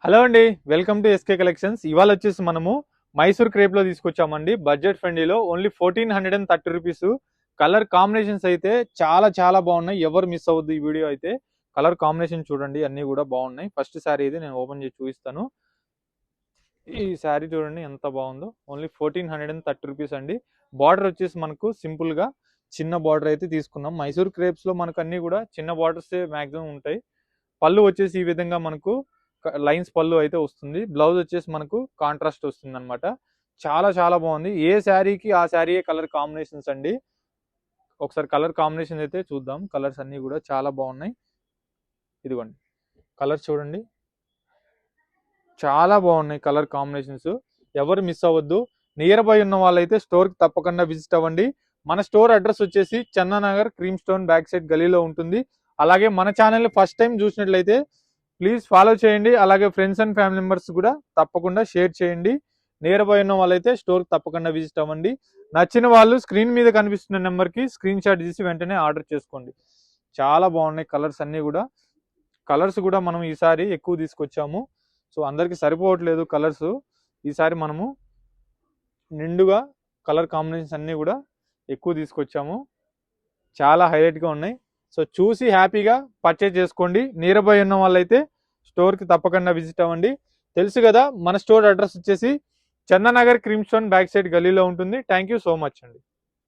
Hello అండి, welcome to SK collections. ఇవాళ వచ్చేసి మనము మైసూర్ క్రేప్ లో తీసుకొచ్చామండి. బడ్జెట్ ఫ్రెండ్లీలో ఓన్లీ 1430 రూపీస్. కలర్ కాంబినేషన్స్ అయితే చాలా చాలా బాగున్నాయి. ఎవరు మిస్ అవ్వద్దు ఈ వీడియో అయితే. కలర్ కాంబినేషన్ చూడండి, అన్ని కూడా బాగున్నాయి. ఫస్ట్ శారీ ఇది నేను ఓపెన్ చేసి చూపిస్తాను. ఈ శారీ చూడండి ఎంత బాగుందో. ఓన్లీ 1430 రూపీస్ అండి. బార్డర్ వచ్చేసి మనకు సింపుల్ గా చిన్న బార్డర్ అయితే తీసుకున్నాం. మైసూర్ క్రేప్స్ లో మనకు అన్ని కూడా చిన్న బార్డర్స్ మాక్సిమం ఉంటాయి. పళ్ళు వచ్చేసి ఈ విధంగా మనకు లైన్స్ పళ్ళు అయితే వస్తుంది. బ్లౌజ్ వచ్చేసి మనకు కాంట్రాస్ట్ వస్తుంది అనమాట. చాలా చాలా బాగుంది. ఏ శారీకి ఆ శారీయే కలర్ కాంబినేషన్స్ అండి. ఒకసారి కలర్ కాంబినేషన్ అయితే చూద్దాం. కలర్స్ అన్ని కూడా చాలా బాగున్నాయి. ఇదిగోండి కలర్ చూడండి, చాలా బాగున్నాయి కలర్ కాంబినేషన్స్. ఎవరు మిస్ అవ్వద్దు. నియర్ బై ఉన్న వాళ్ళైతే స్టోర్కి తప్పకుండా విజిట్ అవ్వండి. మన స్టోర్ అడ్రస్ వచ్చేసి Chandanagar Cream Stone back side గలీలో ఉంటుంది. అలాగే మన ఛానల్ని ఫస్ట్ టైం చూసినట్లయితే ప్లీజ్ ఫాలో చేయండి. అలాగే ఫ్రెండ్స్ అండ్ ఫ్యామిలీ మెంబర్స్ కూడా తప్పకుండా షేర్ చేయండి. నియర్ బై ఉన్న వాళ్ళైతే స్టోర్కి తప్పకుండా విజిట్ అవ్వండి. నచ్చిన వాళ్ళు స్క్రీన్ మీద కనిపిస్తున్న నెంబర్కి స్క్రీన్ షాట్ తీసి వెంటనే ఆర్డర్ చేసుకోండి. చాలా బాగున్నాయి కలర్స్ అన్నీ కూడా. కలర్స్ కూడా మనం ఈసారి ఎక్కువ తీసుకొచ్చాము. సో అందరికి సరిపోవట్లేదు కలర్స్. ఈసారి మనము నిండుగా కలర్ కాంబినేషన్స్ అన్నీ కూడా ఎక్కువ తీసుకొచ్చాము. చాలా హైలైట్గా ఉన్నాయి. సో చూసి హ్యాపీగా పర్చేజ్ చేసుకోండి. నియర్ బై ఉన్న వాళ్ళైతే స్టోర్కి తప్పకుండా విజిట్ అవ్వండి. తెలుసు కదా, మన స్టోర్ అడ్రస్ వచ్చేసి Chandanagar Cream Stone back side గలీలో ఉంటుంది. థ్యాంక్ యూ సో మచ్ అండి.